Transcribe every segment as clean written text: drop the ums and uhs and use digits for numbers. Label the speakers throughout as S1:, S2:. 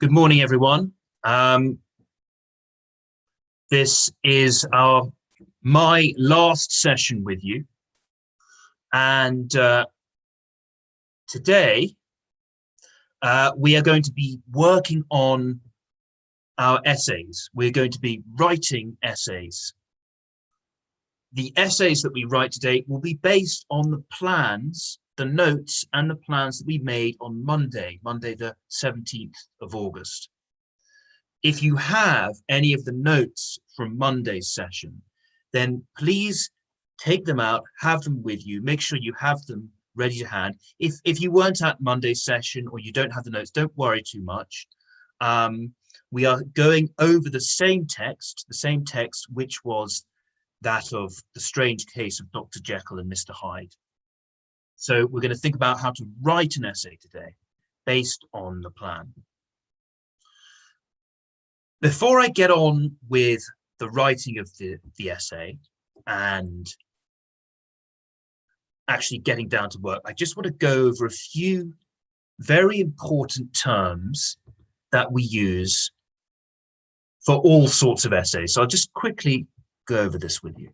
S1: Good morning, everyone. This is my last session with you. And today, we are going to be working on our essays. We're going to be writing essays. The essays that we write today will be based on the plans, the notes and the plans that we made on Monday the 17th of August. If you have any of the notes from Monday's session, then please take them out, have them with you, make sure you have them ready to hand. If you weren't at Monday's session or you don't have the notes, don't worry too much. We are going over the same text which was that of The Strange Case of Dr. Jekyll and Mr. Hyde. So we're going to think about how to write an essay today based on the plan. Before I get on with the writing of the essay and actually getting down to work, I just want to go over a few very important terms that we use for all sorts of essays. So I'll just quickly go over this with you.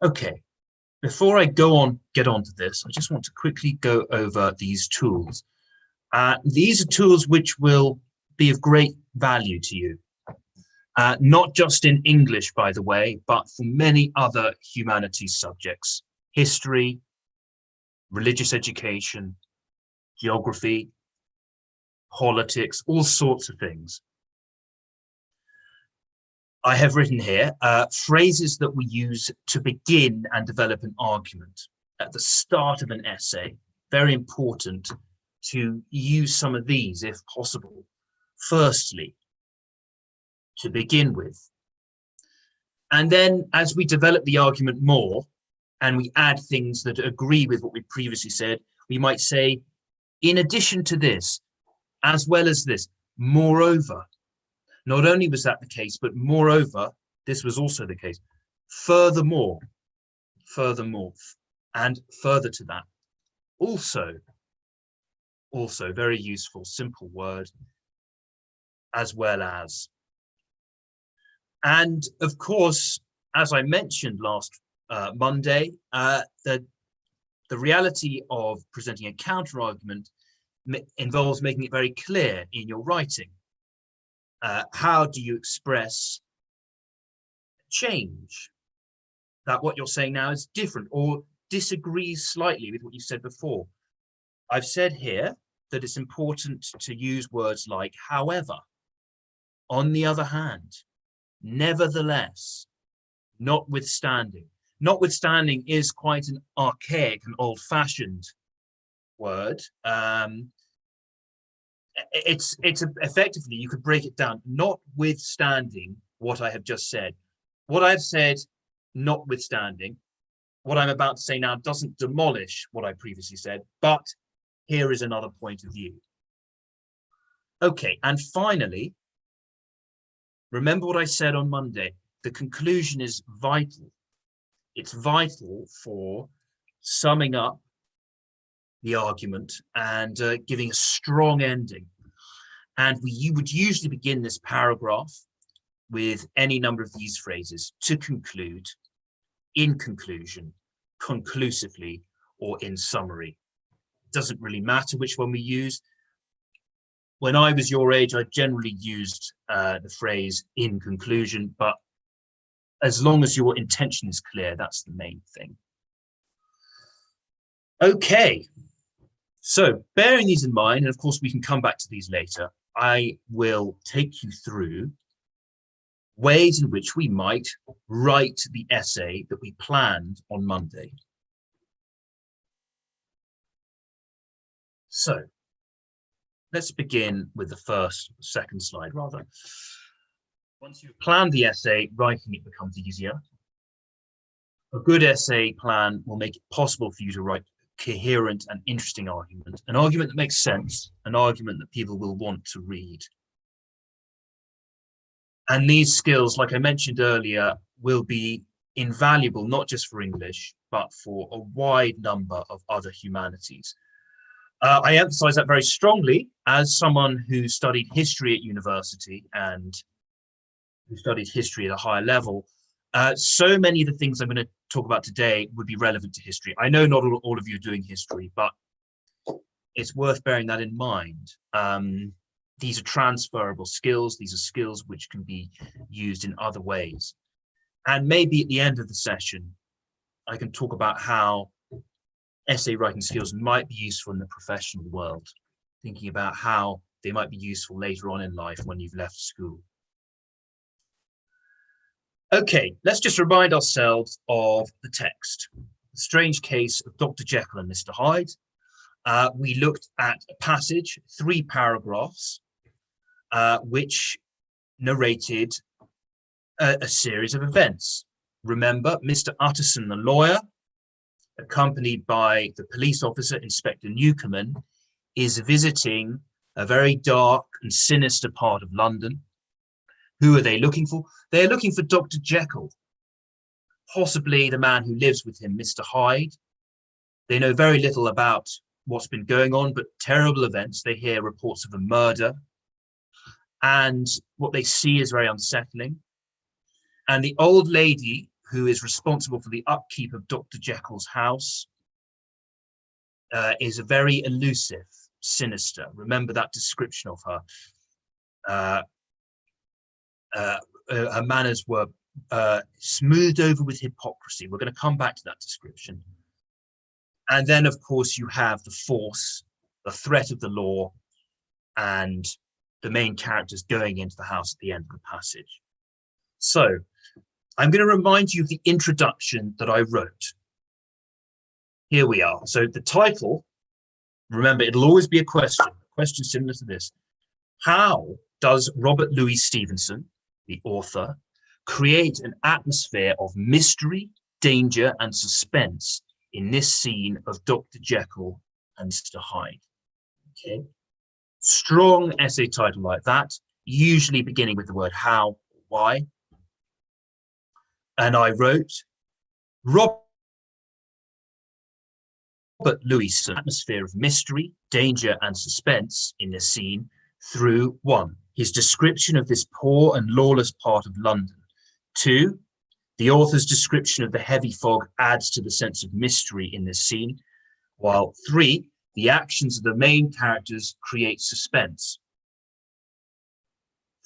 S1: Okay, before I get on to this, I just want to quickly go over these tools. These are tools which will be of great value to you, not just in English, by the way, but for many other humanities subjects: history, religious education, geography, politics, all sorts of things. I have written here phrases that we use to begin and develop an argument at the start of an essay. Very important to use some of these if possible. Firstly, to begin with. And then as we develop the argument more and we add things that agree with what we previously said, we might say, in addition to this, as well as this, moreover. Not only was that the case, but moreover, this was also the case. Furthermore, and further to that. Also, very useful, simple word, as well as. And of course, as I mentioned last Monday, the reality of presenting a counter argument involves making it very clear in your writing. How do you express change? That what you're saying now is different or disagrees slightly with what you said before. I've said here that it's important to use words like however, on the other hand, nevertheless, notwithstanding. Notwithstanding is quite an archaic and old-fashioned word. It's effectively, you could break it down, notwithstanding what I have just said. What I've said, notwithstanding, what I'm about to say now doesn't demolish what I previously said, but here is another point of view. Okay, and finally, remember what I said on Monday. The conclusion is vital. It's vital for summing up the argument and giving a strong ending. And you would usually begin this paragraph with any number of these phrases: to conclude, in conclusion, conclusively, or in summary. It doesn't really matter which one we use. When I was your age, I generally used the phrase in conclusion, but as long as your intention is clear, that's the main thing. Okay. So bearing these in mind, and of course we can come back to these later, I will take you through ways in which we might write the essay that we planned on Monday. So let's begin with the second slide rather. Once you've planned the essay, writing it becomes easier. A good essay plan will make it possible for you to write coherent and interesting argument, an argument that makes sense, an argument that people will want to read. And these skills, like I mentioned earlier, will be invaluable, not just for English, but for a wide number of other humanities. I emphasize that very strongly as someone who studied history at university and who studied history at a higher level. So many of the things I'm going to talk about today would be relevant to history. I know not all of you are doing history, but it's worth bearing that in mind. These are transferable skills. These are skills which can be used in other ways. And maybe at the end of the session, I can talk about how essay writing skills might be useful in the professional world, thinking about how they might be useful later on in life when you've left school. Okay, let's just remind ourselves of the text. The strange case of Dr. Jekyll and Mr. Hyde. We looked at a passage, 3 paragraphs, which narrated a series of events. Remember, Mr. Utterson, the lawyer, accompanied by the police officer, Inspector Newcomen, is visiting a very dark and sinister part of London. Who are they looking for? They're looking for Dr. Jekyll, possibly the man who lives with him, Mr. Hyde. They know very little about what's been going on, but terrible events. They hear reports of a murder, and what they see is very unsettling. And the old lady who is responsible for the upkeep of Dr. Jekyll's house is a very elusive, sinister. Remember that description of her. Her manners were smoothed over with hypocrisy. We're going to come back to that description. And then, of course, you have the force, the threat of the law, and the main characters going into the house at the end of the passage. So I'm going to remind you of the introduction that I wrote. Here we are. So the title, remember, it'll always be a question similar to this. How does Robert Louis Stevenson, the author, create an atmosphere of mystery, danger, and suspense in this scene of Dr. Jekyll and Mr. Hyde? Okay. Strong essay title like that, usually beginning with the word how, why. And I wrote, Robert Louis' atmosphere of mystery, danger, and suspense in this scene through 1, his description of this poor and lawless part of London. 2, the author's description of the heavy fog adds to the sense of mystery in this scene, while 3, the actions of the main characters create suspense.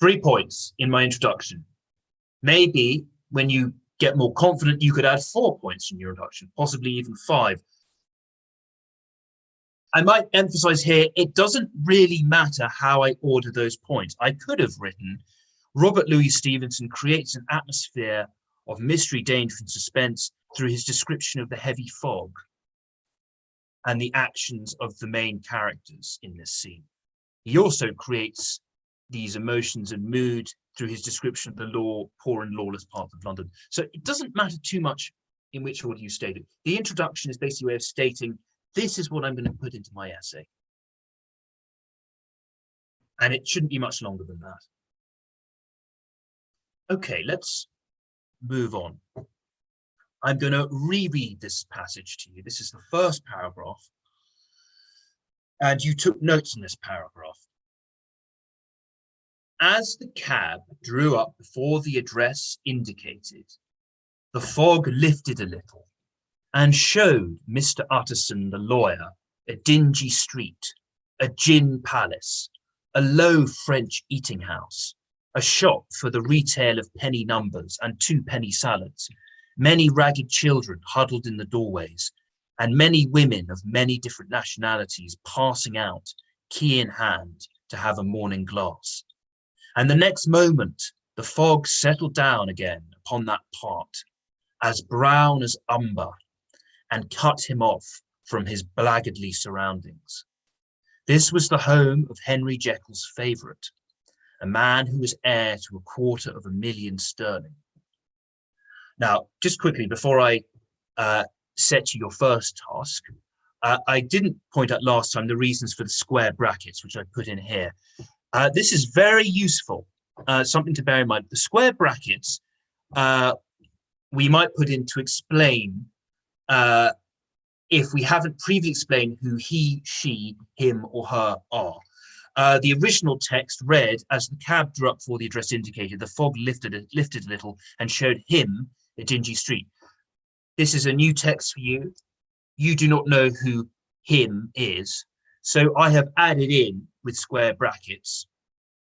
S1: 3 points in my introduction. Maybe when you get more confident, you could add 4 points in your introduction, possibly even 5. I might emphasize here, it doesn't really matter how I order those points. I could have written, Robert Louis Stevenson creates an atmosphere of mystery, danger, and suspense through his description of the heavy fog and the actions of the main characters in this scene. He also creates these emotions and mood through his description of the poor and lawless part of London. So it doesn't matter too much in which order you state it. The introduction is basically a way of stating, this is what I'm going to put into my essay. And it shouldn't be much longer than that. Okay, let's move on. I'm going to reread this passage to you. This is the first paragraph. And you took notes in this paragraph. As the cab drew up before the address indicated, the fog lifted a little and showed Mr. Utterson, the lawyer, a dingy street, a gin palace, a low French eating house, a shop for the retail of penny numbers and 2-penny salads, many ragged children huddled in the doorways, and many women of many different nationalities passing out, key in hand, to have a morning glass. And the next moment, the fog settled down again upon that part, as brown as umber, and cut him off from his blackguardly surroundings. This was the home of Henry Jekyll's favourite, a man who was heir to £250,000 sterling. Now, just quickly, before I set you your first task, I didn't point out last time the reasons for the square brackets, which I put in here. This is very useful, something to bear in mind. The square brackets we might put in to explain if we haven't previously explained who he, she, him, or her are. The original text read, as the cab drew up before the address indicated, the fog lifted a little and showed him a dingy street. This is a new text for you. You do not know who him is. So I have added in with square brackets,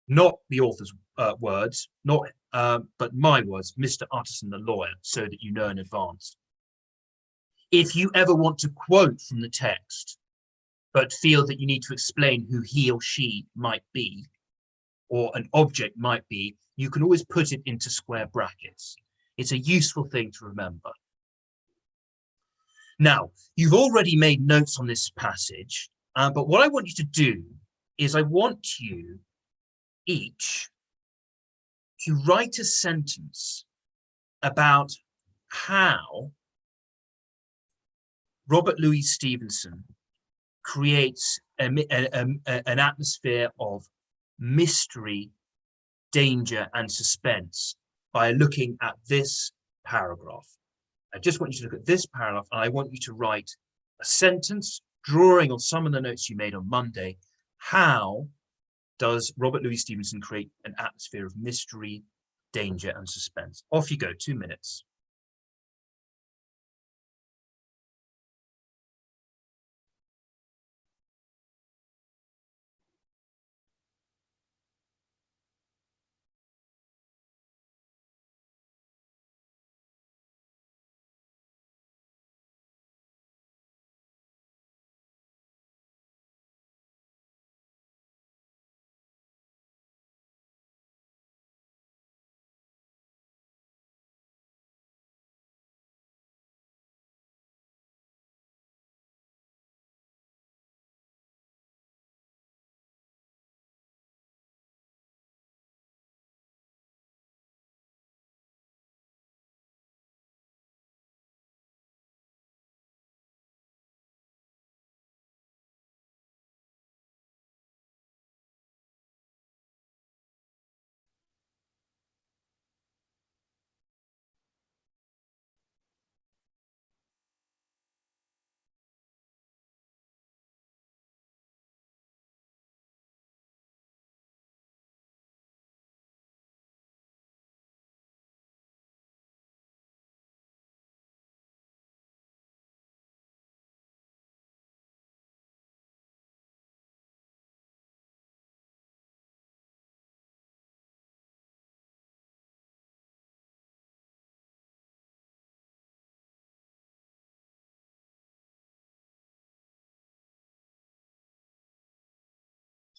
S1: not the author's words, but my words, Mr. Utterson, the lawyer, so that you know in advance. If you ever want to quote from the text, but feel that you need to explain who he or she might be, or an object might be, you can always put it into square brackets. It's a useful thing to remember. Now, you've already made notes on this passage, but what I want you to do is I want you each to write a sentence about how Robert Louis Stevenson creates an atmosphere of mystery, danger, and suspense by looking at this paragraph. I just want you to look at this paragraph, and I want you to write a sentence drawing on some of the notes you made on Monday. How does Robert Louis Stevenson create an atmosphere of mystery, danger, and suspense? Off you go, 2 minutes.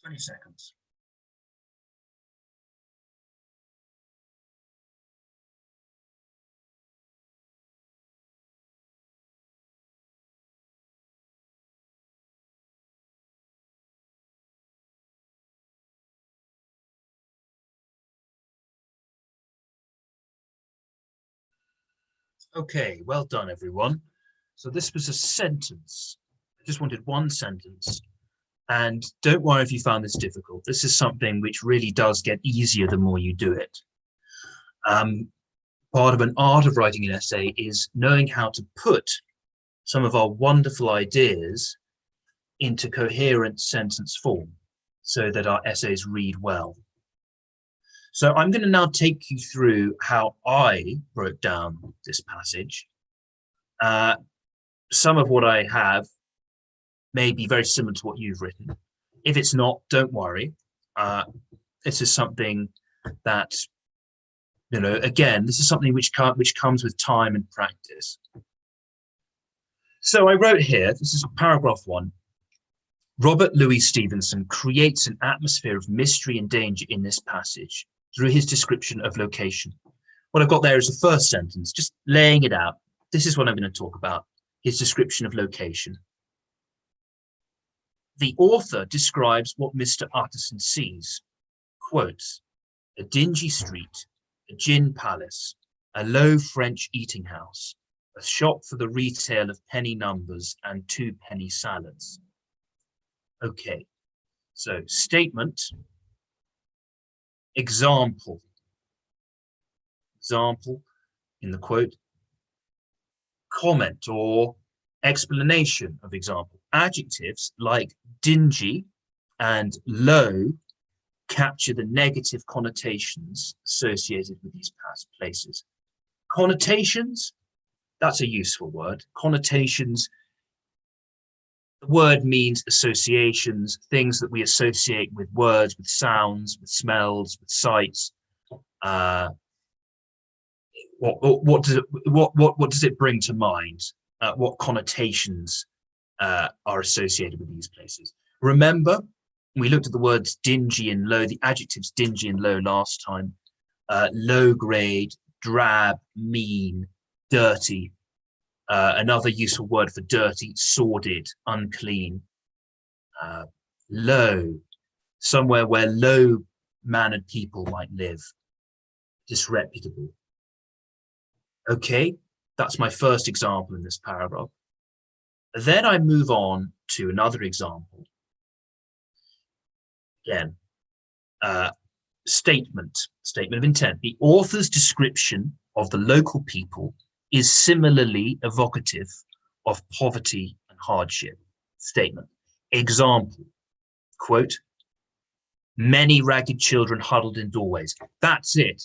S1: Twenty seconds. Okay, well done, everyone. So this was a sentence. I just wanted one sentence. And don't worry if you found this difficult. This is something which really does get easier the more you do it. Part of an art of writing an essay is knowing how to put some of our wonderful ideas into coherent sentence form so that our essays read well. So I'm going to now take you through how I wrote down this passage. Some of what I have may be very similar to what you've written. If it's not, don't worry. This is something that, you know, again, this is something which comes with time and practice. So I wrote here, this is paragraph 1. Robert Louis Stevenson creates an atmosphere of mystery and danger in this passage through his description of location. What I've got there is the first sentence, just laying it out. This is what I'm going to talk about, his description of location. The author describes what Mr. Utterson sees, quotes, a dingy street, a gin palace, a low French eating house, a shop for the retail of penny numbers and 2-penny salads. Okay, so statement, example in the quote, comment or Explanation of example. Adjectives like dingy and low capture the negative connotations associated with these past places. Connotations, that's a useful word. Connotations, the word means associations, things that we associate with words, with sounds, with smells, with sights. What does it bring to mind? What connotations are associated with these places? Remember, we looked at the words dingy and low, the adjectives dingy and low last time. Low grade, drab, mean, dirty. Another useful word for dirty, sordid, unclean. Low, somewhere where low mannered people might live, disreputable. Okay, that's my first example in this paragraph. Then I move on to another example. Again, statement of intent. The author's description of the local people is similarly evocative of poverty and hardship. Statement. Example, quote, many ragged children huddled in doorways. That's it.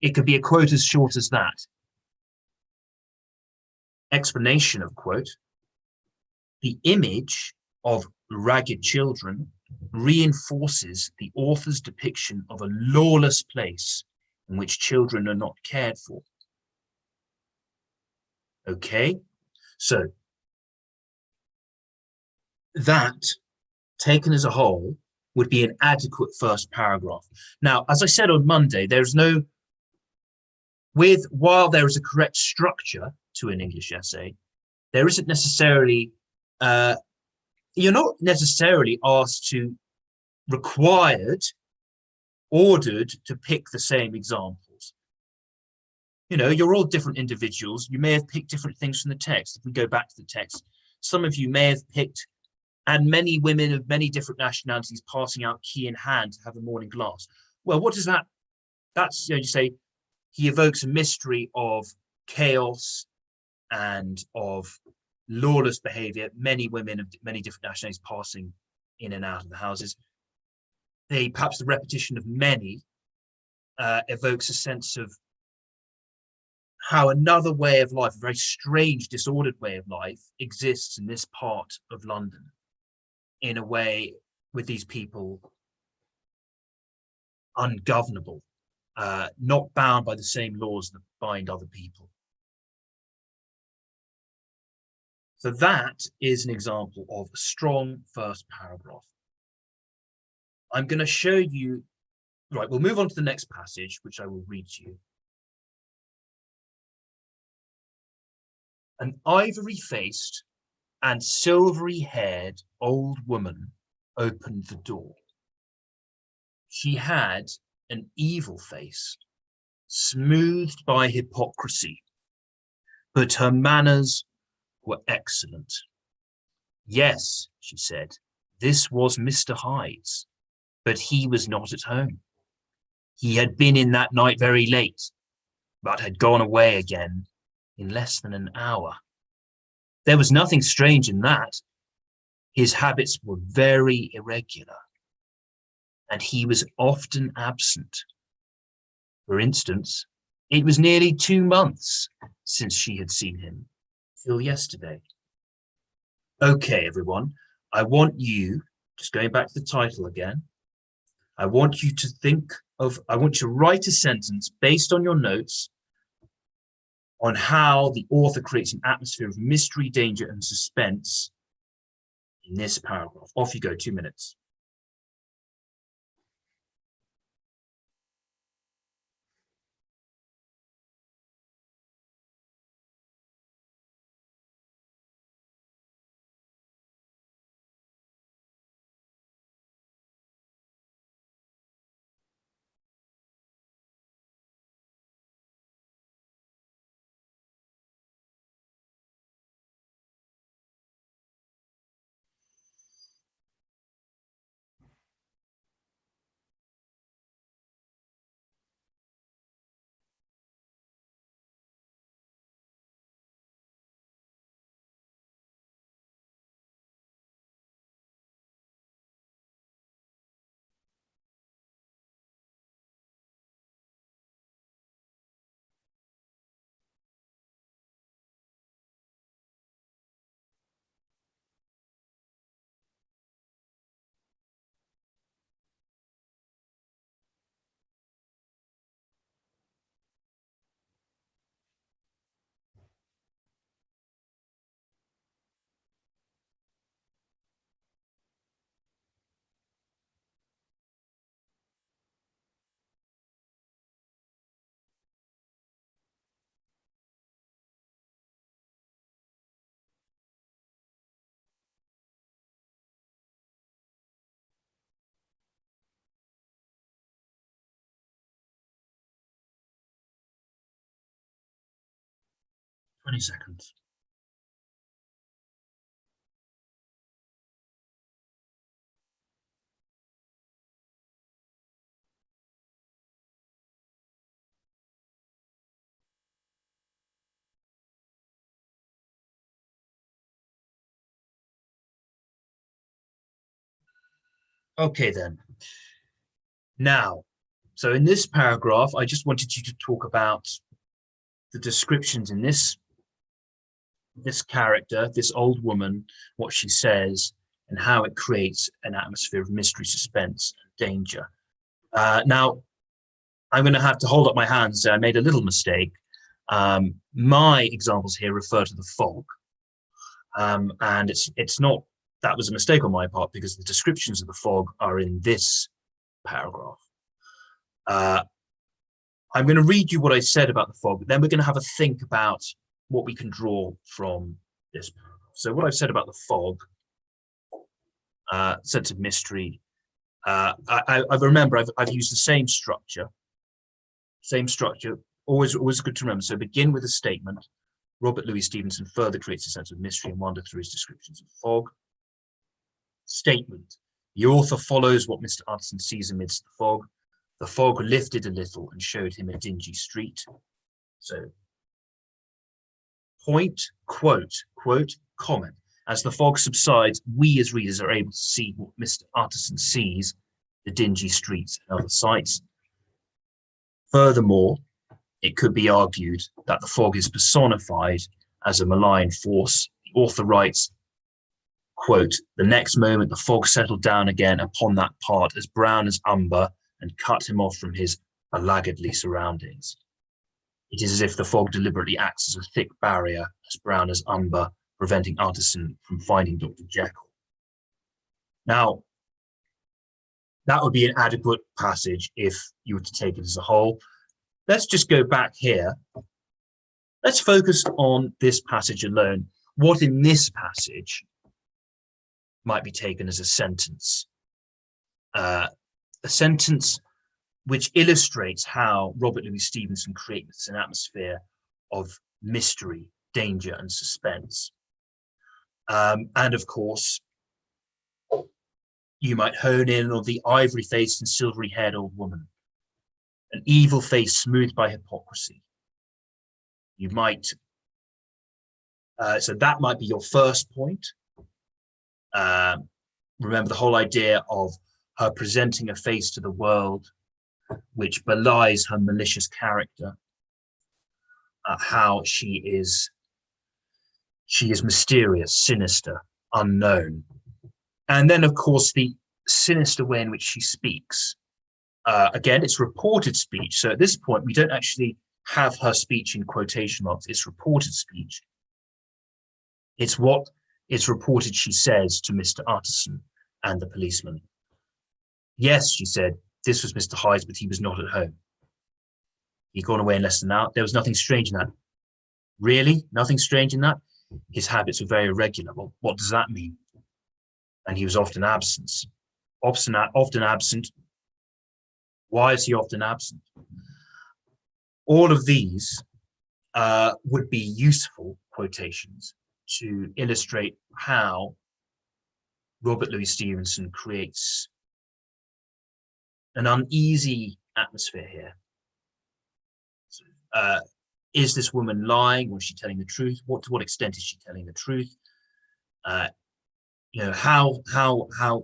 S1: It could be a quote as short as that. Explanation of quote, the image of ragged children reinforces the author's depiction of a lawless place in which children are not cared for. Okay, so that, taken as a whole, would be an adequate first paragraph. Now, as I said on Monday, while there is a correct structure to an English essay, there isn't necessarily, you're not necessarily ordered to pick the same examples. You know, you're all different individuals. You may have picked different things from the text. If we go back to the text, some of you may have picked, and many women of many different nationalities passing out key in hand to have a morning glass. Well, what does that, that's, you say, he evokes a mystery of chaos and of lawless behavior, many women of many different nationalities passing in and out of the houses. Perhaps the repetition of many evokes a sense of how another way of life, a very strange, disordered way of life, exists in this part of London, in a way with these people ungovernable, not bound by the same laws that bind other people. So that is an example of a strong first paragraph. I'm going to show you, right, we'll move on to the next passage, which I will read to you. An ivory-faced and silvery-haired old woman opened the door. She had an evil face, smoothed by hypocrisy, but her manners were excellent. Yes, she said, this was Mr. Hyde's, but he was not at home. He had been in that night very late, but had gone away again in less than an hour. There was nothing strange in that. His habits were very irregular, and he was often absent. For instance, it was nearly 2 months since she had seen him, till yesterday. Okay, everyone, I want you, just going back to the title again, I want you to write a sentence based on your notes on how the author creates an atmosphere of mystery, danger, and suspense in this paragraph. Off you go, 2 minutes. 20 seconds. Okay, then. Now, so in this paragraph, I just wanted you to talk about the descriptions in this character, this old woman, what she says, and how it creates an atmosphere of mystery, suspense, and danger. Now, I'm going to have to hold up my hands and say I made a little mistake. My examples here refer to the fog, and it's not that was a mistake on my part because the descriptions of the fog are in this paragraph. I'm going to read you what I said about the fog, but then we're going to have a think about what we can draw from this paragraph. So what I've said about the fog, sense of mystery, I remember I've used the same structure, always good to remember. So begin with a statement. Robert Louis Stevenson further creates a sense of mystery and wonder through his descriptions of fog. Statement. The author follows what Mr. Utterson sees amidst the fog. The fog lifted a little and showed him a dingy street. So point, quote, comment. As the fog subsides, we as readers are able to see what Mr. Utterson sees, the dingy streets and other sights. Furthermore, it could be argued that the fog is personified as a malign force. The author writes, quote, the next moment the fog settled down again upon that part as brown as umber and cut him off from his belaggardly surroundings. It is as if the fog deliberately acts as a thick barrier as brown as umber, preventing Utterson from finding Dr. Jekyll. Now, that would be an adequate passage if you were to take it as a whole. Let's just go back here. Let's focus on this passage alone. What in this passage might be taken as a sentence which illustrates how Robert Louis Stevenson creates an atmosphere of mystery, danger, and suspense. And of course, you might hone in on the ivory-faced and silvery-haired old woman, an evil face smoothed by hypocrisy. You might, so that might be your first point. Remember the whole idea of her presenting a face to the world which belies her malicious character, how she is mysterious, sinister, unknown. And then, of course, the sinister way in which she speaks. Again, it's reported speech. So at this point, we don't actually have her speech in quotation marks. It's reported speech. It's what it's reported she says to Mr. Utterson and the policeman. Yes, she said, this was Mr. Hyde's, but he was not at home. He'd gone away in less than an hour. There was nothing strange in that. Really? Nothing strange in that? His habits were very irregular. Well, what does that mean? And he was often absent. Often absent. Why is he often absent? All of these would be useful quotations to illustrate how Robert Louis Stevenson creates an uneasy atmosphere here. Is this woman lying, or is she telling the truth? To what extent is she telling the truth? You know, how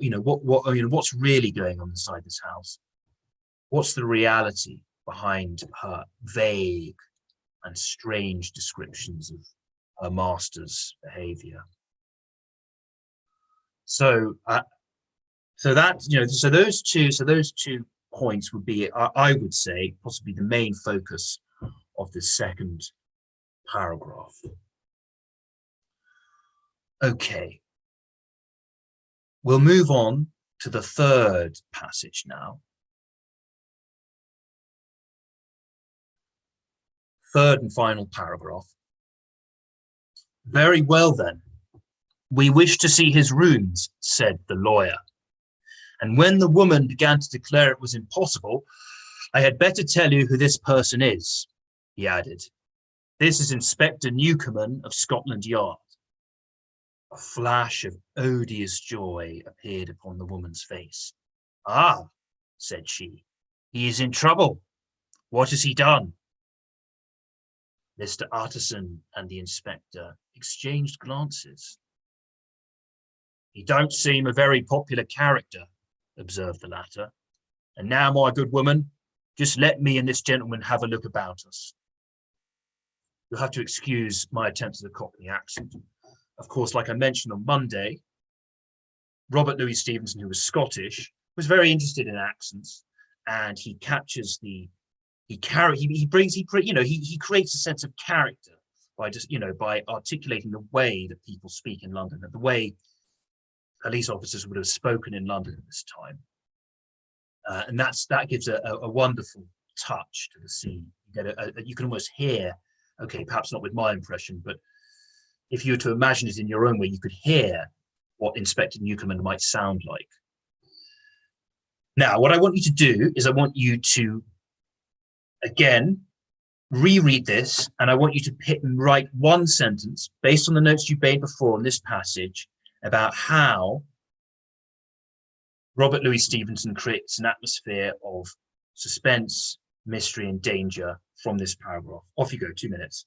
S1: you know what's really going on inside this house? What's the reality behind her vague and strange descriptions of her master's behavior? So those two points would be, I would say, possibly the main focus of the second paragraph. Okay, we'll move on to the third passage now. Third and final paragraph. Very well then. We wish to see his rooms, said the lawyer. And when the woman began to declare it was impossible, I had better tell you who this person is, he added. This is Inspector Newcomen of Scotland Yard. A flash of odious joy appeared upon the woman's face. Ah, said she, he is in trouble. What has he done? Mr. Utterson and the inspector exchanged glances. He don't seem a very popular character, observed the latter. And now, my good woman, just let me and this gentleman have a look about us. You'll have to excuse my attempt at a Cockney accent. Of course, like I mentioned on Monday, Robert Louis Stevenson, who was Scottish, was very interested in accents, and he captures he creates a sense of character by by articulating the way that people speak in London, and the way police officers would have spoken in London at this time. And that gives a wonderful touch to the scene. You can almost hear, okay, perhaps not with my impression, but if you were to imagine it in your own way, you could hear what Inspector Newcomen might sound like. Now, what I want you to do is I want you to, again, reread this, and I want you to pick and write one sentence based on the notes you made before in this passage about how Robert Louis Stevenson creates an atmosphere of suspense, mystery, and danger from this paragraph. Off you go, 2 minutes.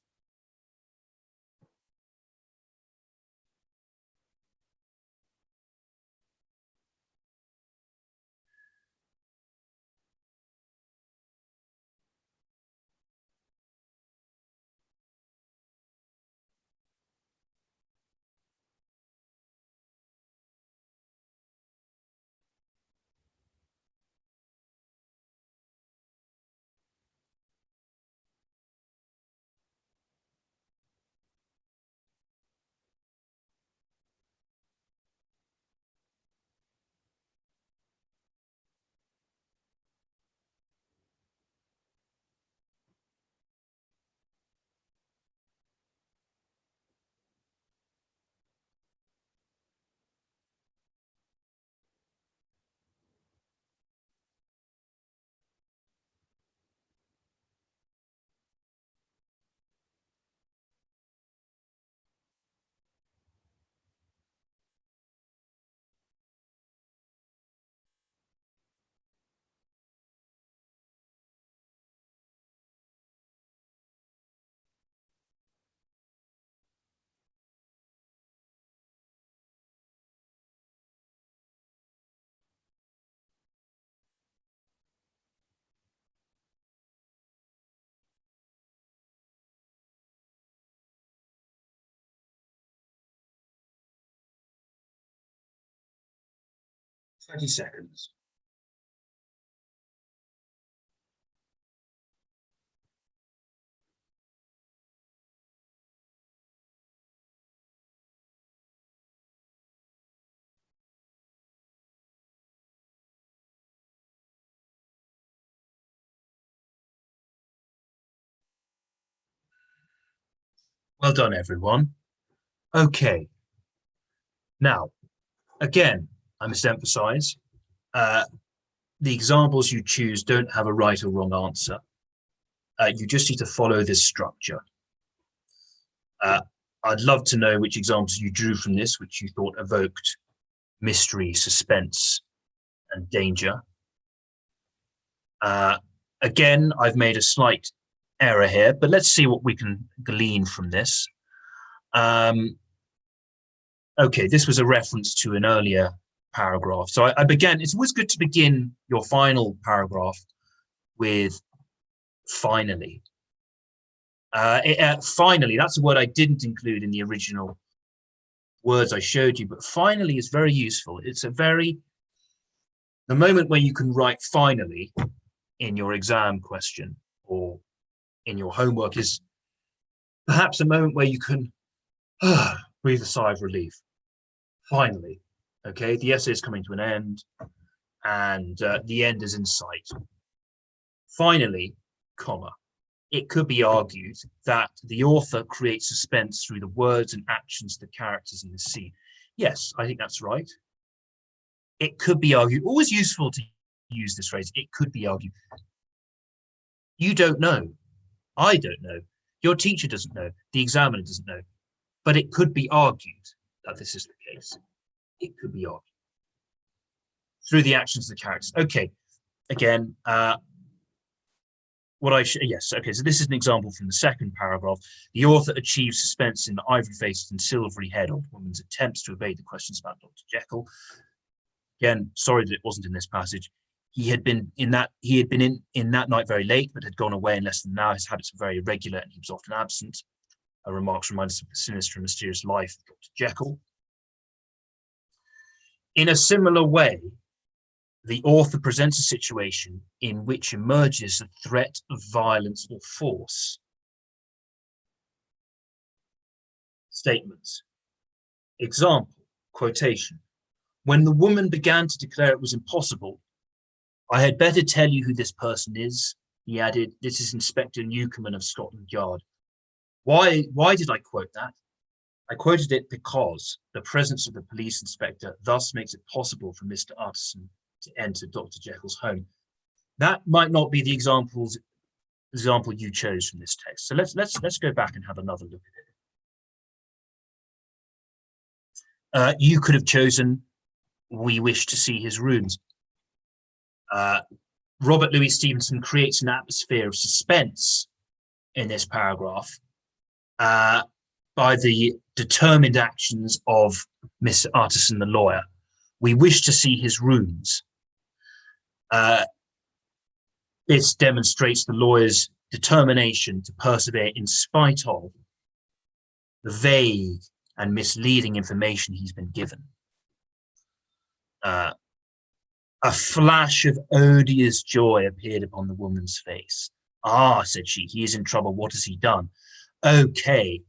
S1: Thirty seconds. Well done, everyone. Okay. Now, again, I must emphasize, the examples you choose don't have a right or wrong answer. You just need to follow this structure. I'd love to know which examples you drew from this, which you thought evoked mystery, suspense, and danger. Again, I've made a slight error here, but let's see what we can glean from this. Okay, this was a reference to an earlier paragraph. So I began, it's always good to begin your final paragraph with finally. Finally, that's a word I didn't include in the original words I showed you, but finally is very useful. It's the moment where you can write finally in your exam question or in your homework is perhaps a moment where you can breathe a sigh of relief. Finally, okay, the essay is coming to an end and the end is in sight. Finally, comma. It could be argued that the author creates suspense through the words and actions of the characters in the scene. Yes, I think that's right. It could be argued, always useful to use this phrase, it could be argued. You don't know. I don't know. Your teacher doesn't know, the examiner doesn't know, but it could be argued that this is the case. It could be argued through the actions of the characters. Okay, again, yes, okay, so this is an example from the second paragraph. The author achieves suspense in the ivory-faced and silvery-haired old woman's attempts to evade the questions about Dr. Jekyll. Again, sorry that it wasn't in this passage. He had been in that night very late, but had gone away in less than an hour. His habits were very irregular, and he was often absent. Remarks remind us of the sinister and mysterious life of Dr. Jekyll. In a similar way, the author presents a situation in which emerges a threat of violence or force. Statements. Example, quotation. When the woman began to declare it was impossible, I had better tell you who this person is, he added. This is Inspector Newcomen of Scotland Yard. Why did I quote that? I quoted it because the presence of the police inspector thus makes it possible for Mr. Utterson to enter Dr. Jekyll's home. That might not be the example you chose from this text. So let's go back and have another look at it. You could have chosen, we wish to see his rooms. Robert Louis Stevenson creates an atmosphere of suspense in this paragraph by the determined actions of Mr. Utterson, the lawyer. We wish to see his rooms. This demonstrates the lawyer's determination to persevere in spite of the vague and misleading information he's been given. A flash of odious joy appeared upon the woman's face. Ah, said she, he is in trouble. What has he done? Okay.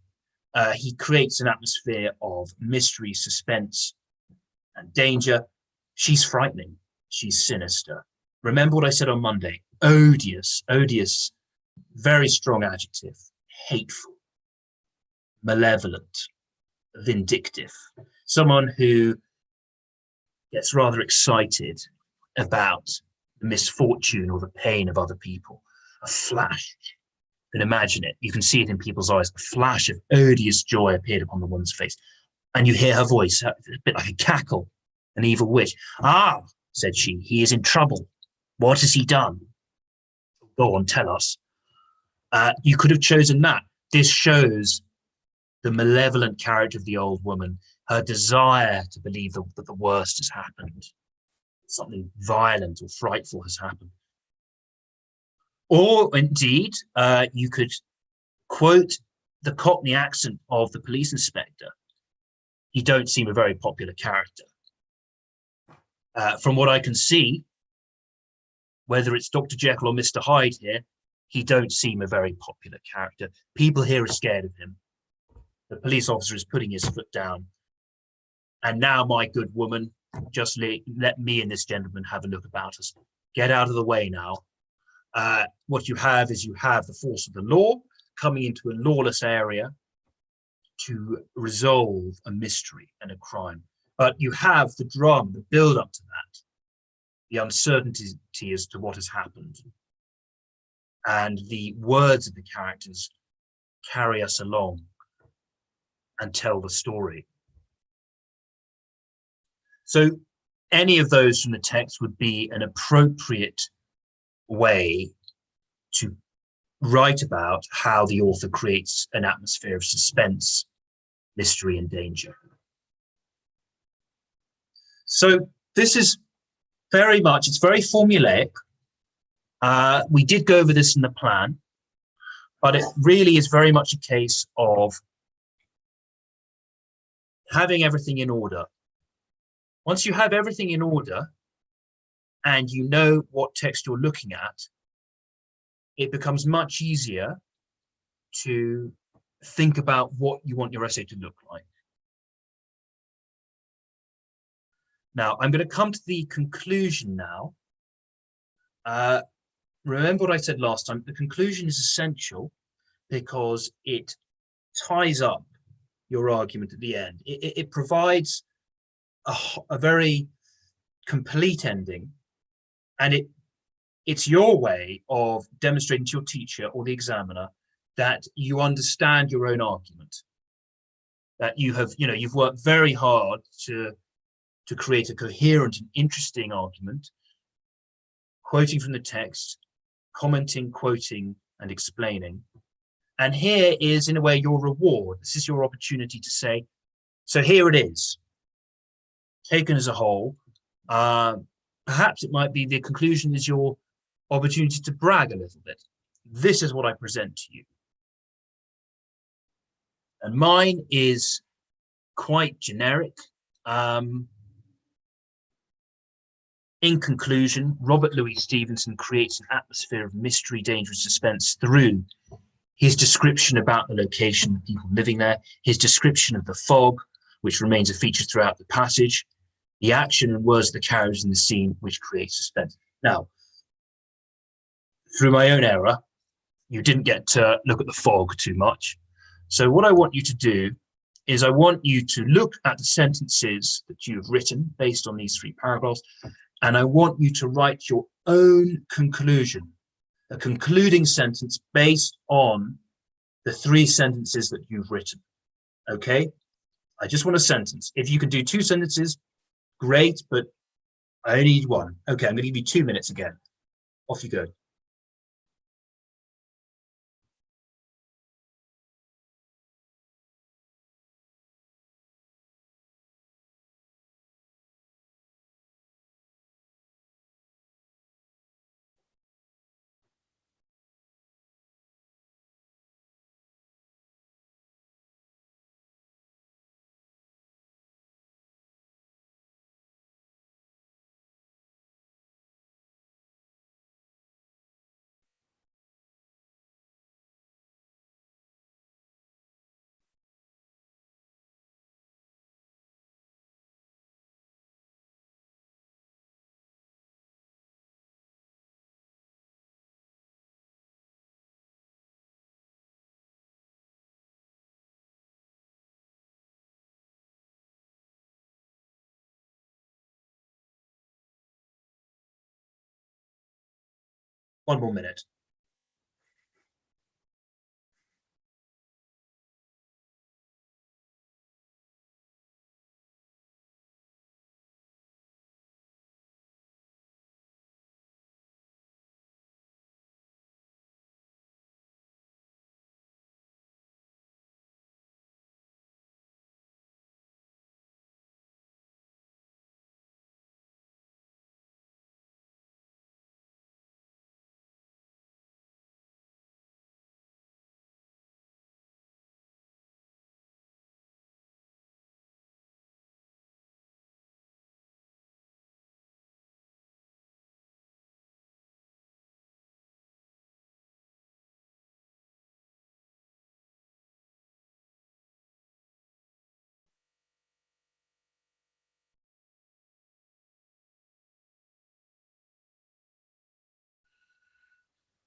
S1: He creates an atmosphere of mystery, suspense, and danger. She's frightening. She's sinister. Remember what I said on Monday. Odious, very strong adjective. Hateful, malevolent, vindictive. Someone who gets rather excited about the misfortune or the pain of other people. A flash. You can imagine it. You can see it in people's eyes. A flash of odious joy appeared upon the woman's face. And you hear her voice, a bit like a cackle, an evil witch. Ah, said she, he is in trouble. What has he done? Go on, tell us. You could have chosen that. This shows the malevolent character of the old woman, her desire to believe that the worst has happened. Something violent or frightful has happened. Or indeed, you could quote the Cockney accent of the police inspector. You don't seem a very popular character. From what I can see, whether it's Dr. Jekyll or Mr. Hyde here, he don't seem a very popular character. People here are scared of him. The police officer is putting his foot down. And now, my good woman, just let me and this gentleman have a look about us. Get out of the way now. What you have is the force of the law coming into a lawless area to resolve a mystery and a crime. But you have the drama, the build up to that, the uncertainty as to what has happened. And the words of the characters carry us along and tell the story. So any of those from the text would be an appropriate way to write about how the author creates an atmosphere of suspense, mystery, and danger. So this is it's very formulaic. We did go over this in the plan, but it really is very much a case of having everything in order. Once you have everything in order and you know what text you're looking at, it becomes much easier to think about what you want your essay to look like. Now, I'm going to come to the conclusion now. Remember what I said last time, the conclusion is essential because it ties up your argument at the end. It provides a very complete ending, and it's your way of demonstrating to your teacher or the examiner that you understand your own argument, that you have, you've worked very hard to create a coherent and interesting argument, quoting from the text, commenting, quoting, and explaining. And here is, in a way, your reward. This is your opportunity to say, so here it is, taken as a whole. Perhaps it might be the conclusion is your opportunity to brag a little bit. This is what I present to you. And mine is quite generic. In conclusion, Robert Louis Stevenson creates an atmosphere of mystery, danger, and suspense through his description about the location of people living there, his description of the fog, which remains a feature throughout the passage, the action and words of the characters in the scene, which creates suspense. Now, through my own error, you didn't get to look at the fog too much. So what I want you to do is I want you to look at the sentences that you've written based on these 3 paragraphs, and I want you to write your own conclusion, a concluding sentence based on the 3 sentences that you've written. Okay? I just want a sentence. If you can do 2 sentences, great, but I only need 1. Okay, I'm going to give you 2 minutes again. Off you go. One more minute.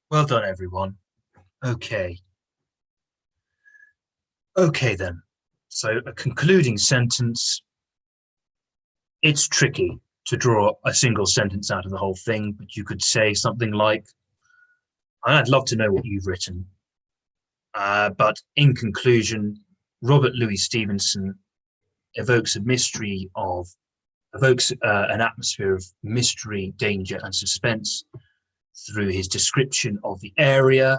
S1: Well done, everyone. Okay. Okay, then. So a concluding sentence. It's tricky to draw a single sentence out of the whole thing, but you could say something like, I'd love to know what you've written. But in conclusion, Robert Louis Stevenson evokes an atmosphere of mystery, danger, and suspense through his description of the area,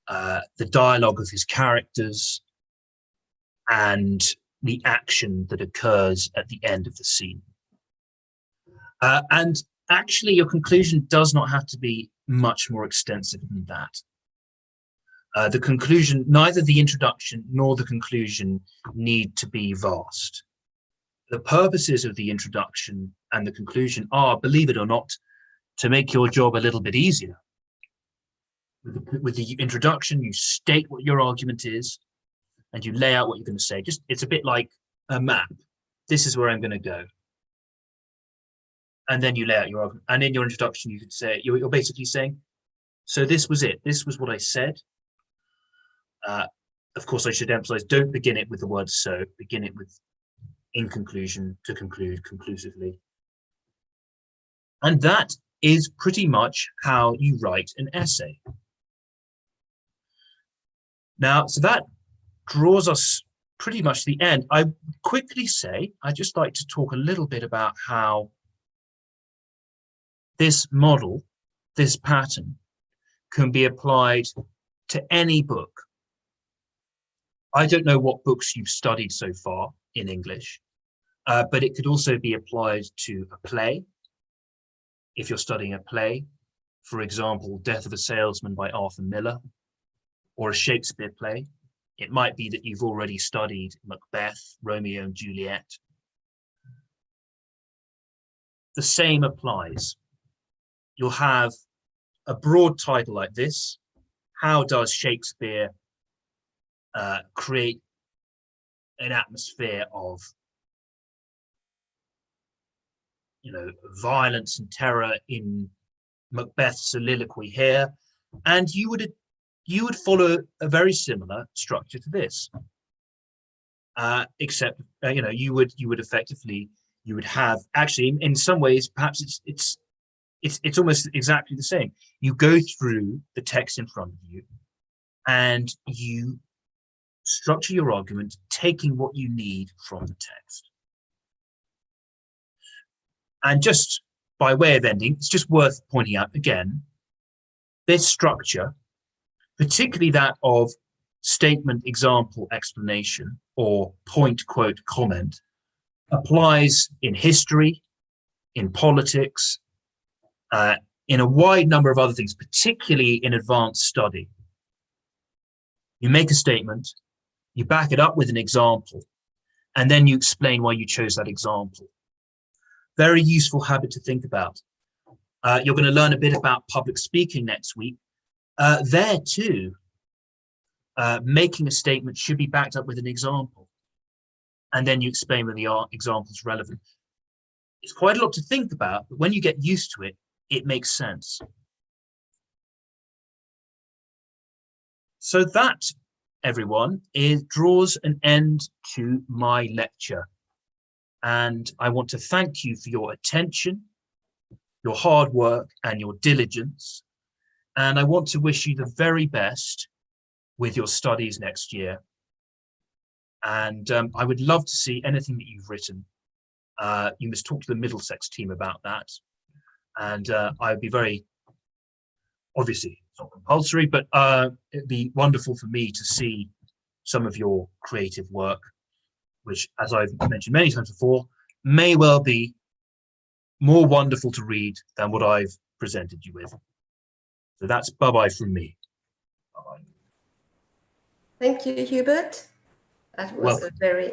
S1: the dialogue of his characters, and the action that occurs at the end of the scene. And actually, your conclusion does not have to be much more extensive than that. The conclusion, neither the introduction nor the conclusion need to be vast. The purposes of the introduction and the conclusion are, believe it or not, to make your job a little bit easier. With the introduction, you state what your argument is, and you lay out what you're going to say. It's a bit like a map. This is where I'm going to go. And then you lay out your argument. And in your introduction, you could say, you're basically saying, so this was it. This was what I said. Of course, I should emphasize, don't begin it with the word so. Begin it with in conclusion, to conclude conclusively. And that is pretty much how you write an essay. Now, so that draws us pretty much to the end. I quickly say, I'd just like to talk a little bit about how this model, this pattern, can be applied to any book. I don't know what books you've studied so far in English, but it could also be applied to a play. If you're studying a play, for example, Death of a Salesman by Arthur Miller, or a Shakespeare play, it might be that you've already studied Macbeth, Romeo and Juliet. The same applies. You'll have a broad title like this. How does Shakespeare create an atmosphere of, violence and terror in Macbeth's soliloquy here? And you would follow a very similar structure to this, except you would effectively, you would have, actually in some ways perhaps it's almost exactly the same. You go through the text in front of you and you structure your argument taking what you need from the text. And just by way of ending, it's just worth pointing out again, this structure, particularly that of statement, example, explanation, or point, quote, comment, applies in history, in politics, in a wide number of other things, particularly in advanced study. You make a statement, you back it up with an example, and then you explain why you chose that example. Very useful habit to think about. You're going to learn a bit about public speaking next week. There too, making a statement should be backed up with an example, and then you explain whether the example is relevant. It's quite a lot to think about, but when you get used to it, it makes sense. So that, everyone, draws an end to my lecture. And I want to thank you for your attention, your hard work, and your diligence. And I want to wish you the very best with your studies next year. And I would love to see anything that you've written. You must talk to the Middlesex team about that. And I would be very, obviously, it's not compulsory, but it'd be wonderful for me to see some of your creative work, which, as I've mentioned many times before, may well be more wonderful to read than what I've presented you with. So that's bye-bye from me. Bye-bye.
S2: Thank you, Hubert. That was a very